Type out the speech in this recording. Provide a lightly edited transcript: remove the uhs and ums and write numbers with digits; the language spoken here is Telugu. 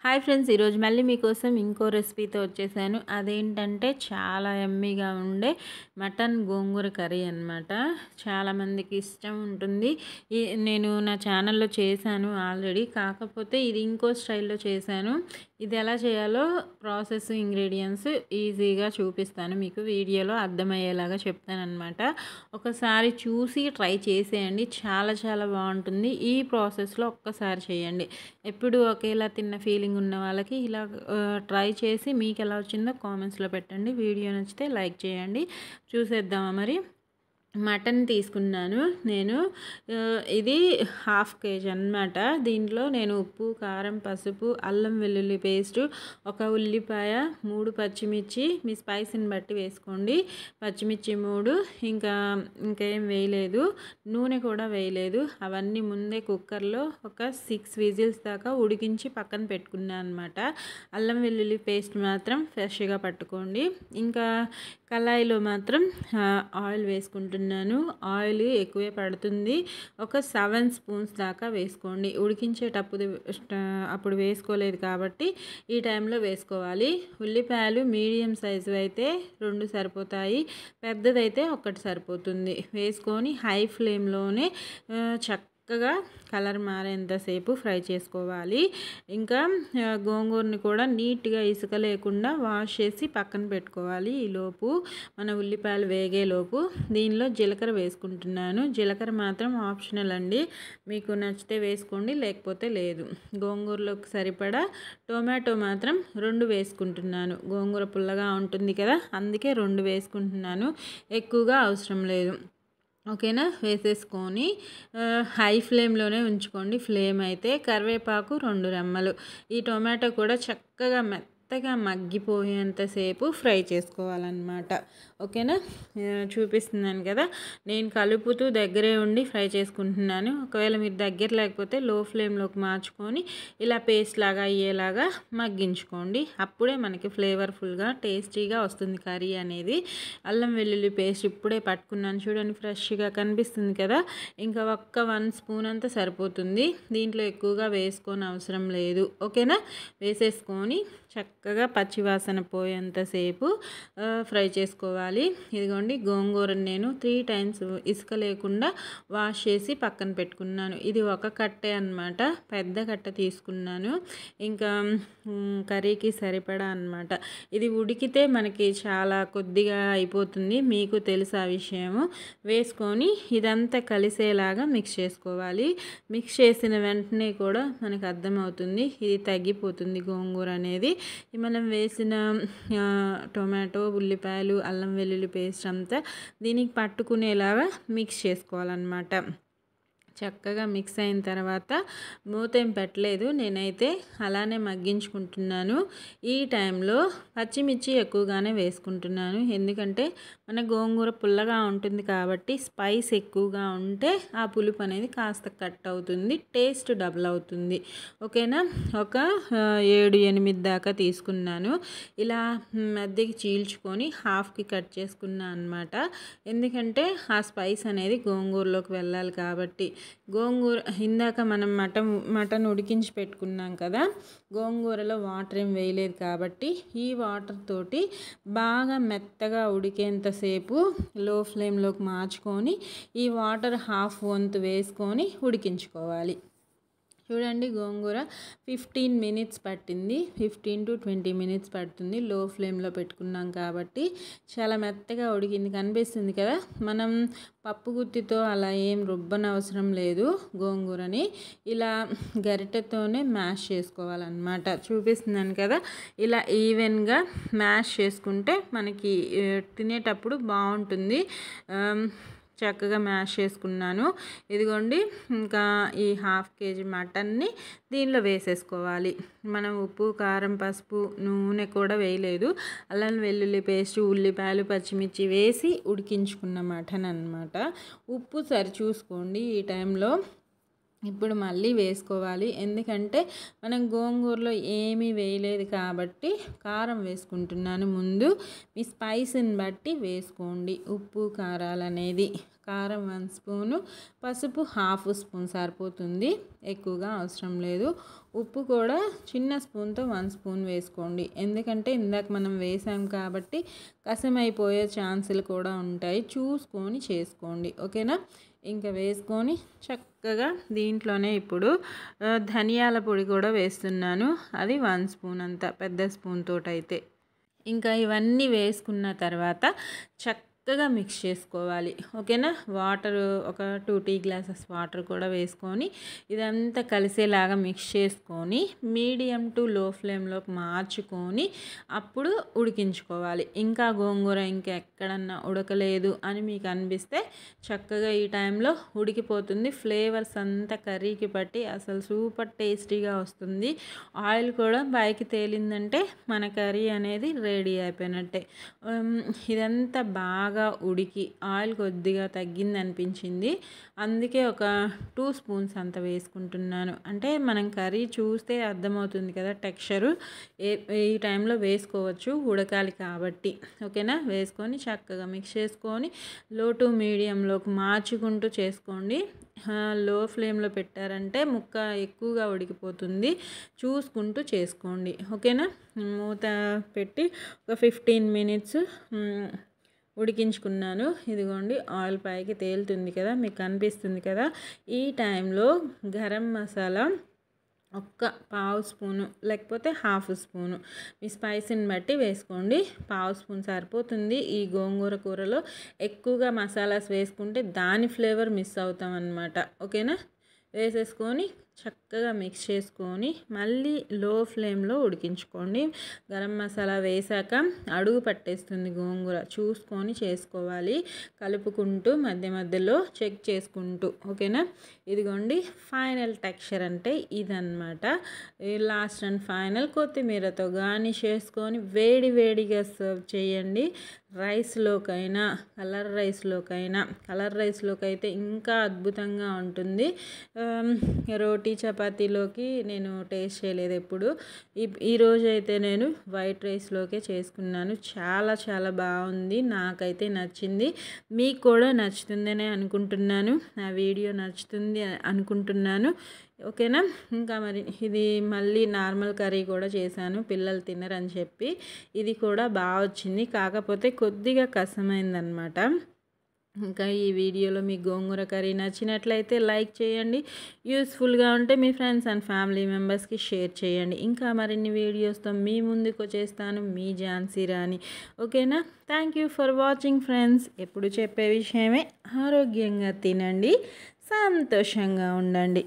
హాయ్ ఫ్రెండ్స్, ఈరోజు మళ్ళీ మీకోసం ఇంకో రెసిపీతో వచ్చేసాను. అదేంటంటే చాలా యమ్మీగా ఉండే మటన్ గోంగూర కర్రీ అనమాట. చాలామందికి ఇష్టం ఉంటుంది. నేను నా ఛానల్లో చేశాను ఆల్రెడీ, కాకపోతే ఇది ఇంకో స్టైల్లో చేశాను. ఇది ఎలా చేయాలో ప్రాసెస్, ఇంగ్రీడియంట్స్ ఈజీగా చూపిస్తాను, మీకు వీడియోలో అర్థమయ్యేలాగా చెప్తానమాట. ఒకసారి చూసి ట్రై చేసేయండి, చాలా చాలా బాగుంటుంది. ఈ ప్రాసెస్లో ఒక్కసారి చేయండి. ఎప్పుడు ఒకేలా తిన్న ఫీలింగ్ ఉన్న వాళ్ళకి ఇలా ట్రై చేసి మీకు ఎలా వచ్చిందో కామెంట్స్లో పెట్టండి. వీడియో నచ్చితే లైక్ చేయండి. చూసేద్దామా మరి. మటన్ తీసుకున్నాను నేను. ఇది 1/2 kg అన్నమాట. దీంట్లో నేను ఉప్పు, కారం, పసుపు, అల్లం వెల్లుల్లి పేస్టు, ఒక ఉల్లిపాయ, 3 పచ్చిమిర్చి, మీ స్పైసీని బట్టి వేసుకోండి. పచ్చిమిర్చి 3, ఇంకేం వేయలేదు, నూనె కూడా వేయలేదు. అవన్నీ ముందే కుక్కర్లో ఒక 6 విజిల్స్ దాకా ఉడికించి పక్కన పెట్టుకున్నాను అనమాట. అల్లం వెల్లుల్లి పేస్ట్ మాత్రం ఫ్రెష్గా పట్టుకోండి. ఇంకా కళాయిలో మాత్రం ఆయిల్ వేసుకుంటున్నాను. ఆయిల్ ఎక్కువే పడుతుంది, ఒక 7 స్పూన్స్ దాకా వేసుకోండి. ఉడికించేటప్పుడు అప్పుడు వేసుకోలేదు కాబట్టి ఈ టైంలో వేసుకోవాలి. ఉల్లిపాయలు మీడియం సైజు అయితే 2 సరిపోతాయి, పెద్దదైతే 1 సరిపోతుంది. వేసుకొని హై ఫ్లేమ్లోనే చక్కగా కలర్ మారేంతసేపు ఫ్రై చేసుకోవాలి. ఇంకా గోంగూరని కూడా నీట్గా ఇసుక లేకుండా వాష్ చేసి పక్కన పెట్టుకోవాలి. ఈలోపు మన ఉల్లిపాయలు వేగేలోపు దీనిలో జీలకర్ర వేసుకుంటున్నాను. జీలకర్ర మాత్రం ఆప్షనల్ అండి, మీకు నచ్చితే వేసుకోండి, లేకపోతే లేదు. గోంగూరలోకి సరిపడా టొమాటో మాత్రం 2 వేసుకుంటున్నాను. గోంగూర పుల్లగా ఉంటుంది కదా, అందుకే 2 వేసుకుంటున్నాను, ఎక్కువగా అవసరం లేదు. ఓకేనా. వేసేసుకొని హై ఫ్లేమ్లోనే ఉంచుకోండి. ఫ్లేమ్ అయితే కరివేపాకు 2 రెమ్మలు. ఈ టొమాటో కూడా చక్కగా మెత్తగా మగ్గిపోయేంతసేపు ఫ్రై చేసుకోవాలన్నమాట. ఓకేనా. చూపిస్తున్నాను కదా, నేను కలుపుతూ దగ్గరే ఉండి ఫ్రై చేసుకుంటున్నాను. ఒకవేళ మీరు దగ్గర లేకపోతే లో ఫ్లేమ్లోకి మార్చుకొని ఇలా పేస్ట్ లాగా అయ్యేలాగా మగ్గించుకోండి. అప్పుడే మనకి ఫ్లేవర్ఫుల్గా టేస్టీగా వస్తుంది కర్రీ అనేది. అల్లం వెల్లుల్లి పేస్ట్ ఇప్పుడే పట్టుకున్నాను, చూడండి ఫ్రెష్గా కనిపిస్తుంది కదా. ఇంకా ఒక్క 1 స్పూన్ అంతా సరిపోతుంది, దీంట్లో ఎక్కువగా వేసుకొని అవసరం లేదు. ఓకేనా. వేసేసుకొని చక్కగా పచ్చివాసన పోయేంతసేపు ఫ్రై చేసుకోవాలి. ఇదిగోండి, గోంగూరని నేను 3 టైమ్స్ ఇసుక లేకుండా వాష్ చేసి పక్కన పెట్టుకున్నాను. ఇది ఒక కట్టే అన్నమాట, పెద్ద కట్ట తీసుకున్నాను. ఇంకా కర్రీకి సరిపడా అన్నమాట. ఇది ఉడికితే మనకి చాలా కొద్దిగా అయిపోతుంది, మీకు తెలుసు ఆ విషయము. వేసుకొని ఇదంతా కలిసేలాగా మిక్స్ చేసుకోవాలి. మిక్స్ చేసిన వెంటనే కూడా మనకు అర్థమవుతుంది ఇది తగ్గిపోతుంది గోంగూర అనేది. మనం వేసిన టొమాటో, ఉల్లిపాయలు, అల్లం వెల్లుల్లి పేస్ట్ అంతా దీనికి పట్టుకునేలాగా మిక్స్ చేసుకోవాలన్నమాట. చక్కగా మిక్స్ అయిన తర్వాత మూత ఏం పెట్టలేదు, నేనైతే అలానే మగ్గించుకుంటున్నాను. ఈ టైంలో పచ్చిమిర్చి ఎక్కువగానే వేసుకుంటున్నాను, ఎందుకంటే మన గోంగూర పుల్లగా ఉంటుంది కాబట్టి స్పైస్ ఎక్కువగా ఉంటే ఆ పులుపు అనేది కాస్త కట్ అవుతుంది, టేస్ట్ డబుల్ అవుతుంది. ఓకేనా. ఒక 7-8 దాకా తీసుకున్నాను. ఇలా మధ్యకి చీల్చుకొని హాఫ్కి కట్ చేసుకున్నాను అనమాట, ఎందుకంటే ఆ స్పైస్ అనేది గోంగూరలోకి వెళ్ళాలి కాబట్టి. గోంగూర ఇందాక మనం మటన్ ఉడికించి పెట్టుకున్నాం కదా, గోంగూరలో వాటర్ ఏం వేయలేదు కాబట్టి ఈ వాటర్ తోటి బాగా మెత్తగా ఉడికేంతసేపు లో ఫ్లేమ్లోకి మార్చుకొని ఈ వాటర్ హాఫ్ వంతు వేసుకొని ఉడికించుకోవాలి. చూడండి, గోంగూర 15 మినిట్స్ పట్టింది, 15 to 20 మినిట్స్ పడుతుంది. లో ఫ్లేమ్లో పెట్టుకున్నాం కాబట్టి చాలా మెత్తగా ఉడికింది, కనిపిస్తుంది కదా. మనం పప్పు గుత్తితో అలా ఏం రుబ్బనవసరం లేదు. గోంగూరని ఇలా గరిటెతోనే మ్యాష్ చేసుకోవాలన్నమాట. చూపిస్తున్నాను కదా, ఇలా ఈవెన్గా మ్యాష్ చేసుకుంటే మనకి తినేటప్పుడు బాగుంటుంది. చక్కగా మ్యాష్ చేసుకున్నాను. ఇదిగోండి, ఇంకా ఈ 1/2 kg మటన్ని దీనిలో వేసేసుకోవాలి. మనం ఉప్పు, కారం, పసుపు, నూనె కూడా వేయలేదు. అల్లం వెల్లుల్లి పేస్ట్, ఉల్లిపాయలు, పచ్చిమిర్చి వేసి ఉడికించుకున్న మటన్ అన్నమాట. ఉప్పు సరి చూసుకోండి ఈ టైంలో. ఇప్పుడు మళ్ళీ వేసుకోవాలి. ఎందుకంటే మనం గోంగూరలో ఏమీ వేయలేదు కాబట్టి కారం వేసుకుంటున్నాను. ముందు మీ స్పైస్ని బట్టి వేసుకోండి. ఉప్పు కారాలనేది కారం 1 స్పూను, పసుపు 1/2 స్పూన్ సరిపోతుంది, ఎక్కువగా అవసరం లేదు. ఉప్పు కూడా చిన్న స్పూన్తో 1 స్పూన్ వేసుకోండి. ఎందుకంటే ఇందాక మనం వేసాం కాబట్టి కసమైపోయే ఛాన్సులు కూడా ఉంటాయి. చూసుకొని చేసుకోండి. ఓకేనా? ఇంకా వేసుకొని చక్కగా దీంట్లోనే ఇప్పుడు ధనియాల పొడి కూడా వేస్తున్నాను. అది 1 స్పూన్ అంత, పెద్ద స్పూన్ తోటైతే. ఇంకా ఇవన్నీ వేసుకున్న తర్వాత చక్కగా మిక్స్ చేసుకోవాలి. ఓకేనా? వాటర్ ఒక 2 టీ గ్లాసెస్ వాటర్ కూడా వేసుకొని ఇదంతా కలిసేలాగా మిక్స్ చేసుకొని మీడియం టు లో ఫ్లేమ్లోకి మార్చుకొని అప్పుడు ఉడికించుకోవాలి. ఇంకా గోంగూర ఇంకెక్కడన్నా ఉడకలేదు అని మీకు అనిపిస్తే చక్కగా ఈ టైంలో ఉడికిపోతుంది. ఫ్లేవర్స్ అంతా కర్రీకి పట్టి అసలు సూపర్ టేస్టీగా వస్తుంది. ఆయిల్ కూడా పైకి తేలిందంటే మన కర్రీ అనేది రెడీ అయిపోయినట్టే. ఇదంతా బాగా ఉడికి ఆయిల్ కొద్దిగా తగ్గింది అనిపించింది. అందుకే ఒక 2 స్పూన్స్ అంత వేసుకుంటున్నాను. అంటే మనం కర్రీ చూస్తే అర్థమవుతుంది కదా టెక్స్చరు. ఈ టైంలో వేసుకోవచ్చు, ఉడకాలి కాబట్టి. ఓకేనా? వేసుకొని చక్కగా మిక్స్ చేసుకొని లో టు మీడియంలోకి మార్చుకుంటూ చేసుకోండి. లో ఫ్లేమ్లో పెట్టారంటే ముక్క ఎక్కువగా ఉడికిపోతుంది. చూసుకుంటూ చేసుకోండి. ఓకేనా? మూత పెట్టి ఒక 15 మినిట్స్ ఉడికించుకున్నాను. ఇదిగోండి ఆయిల్ పైకి తేలుతుంది కదా, మీకు కనిపిస్తుంది కదా. ఈ టైంలో గరం మసాలా ఒక్క 1/2 స్పూను లేకపోతే 1/2 స్పూను మీ స్పైసీని బట్టి వేసుకోండి. 1/2 స్పూన్ సరిపోతుంది. ఈ గోంగూర కూరలో ఎక్కువగా మసాలాస్ వేసుకుంటే దాని ఫ్లేవర్ మిస్ అవుతాం అన్నమాట. ఓకేనా? వేసేసుకొని చక్కగా మిక్స్ చేసుకొని మళ్ళీ లో ఫ్లేమ్లో ఉడికించుకోండి. గరం మసాలా వేసాక అడుగు పట్టేస్తుంది గోంగూర, చూసుకొని చేసుకోవాలి. కలుపుకుంటూ మధ్య మధ్యలో చెక్ చేసుకుంటూ. ఓకేనా? ఇదిగోండి ఫైనల్ టెక్స్చర్ అంటే ఇదన్నమాట. లాస్ట్ అండ్ ఫైనల్ కొత్తిమీరతో గార్నిష్ చేసుకొని వేడి వేడిగా సర్వ్ చేయండి. రైస్లోకైనా కలర్ రైస్లోకి అయితే ఇంకా అద్భుతంగా ఉంటుంది. రోటీ చపాతీలోకి నేను టేస్ట్ చేయలేదు ఎప్పుడు. ఈరోజు అయితే నేను వైట్ రైస్లోకే చేసుకున్నాను. చాలా చాలా బాగుంది, నాకైతే నచ్చింది. మీకు కూడా నచ్చుతుందనే అనుకుంటున్నాను. నా వీడియో నచ్చుతుంది అనుకుంటున్నాను. ఓకేనా? ఇంకా మరి ఇది మళ్ళీ నార్మల్ కర్రీ కూడా చేశాను, పిల్లలు తినరని చెప్పి. ఇది కూడా బాగా వచ్చింది, కాకపోతే కొద్దిగా కసమైందనమాట. ఇంకా ఈ వీడియోలో మీకు గోంగూర కర్రీ నచ్చినట్లయితే లైక్ చేయండి. యూస్ఫుల్గా ఉంటే మీ ఫ్రెండ్స్ అండ్ ఫ్యామిలీ మెంబర్స్కి షేర్ చేయండి. ఇంకా మరిన్ని వీడియోస్తో మీ ముందుకు వచ్చేస్తాను, మీ ఝాన్సీ రాణి. ఓకేనా? Thank you for watching friends. ఎప్పుడు చెప్పే విషయమే, ఆరోగ్యంగా తినండి, సంతోషంగా ఉండండి.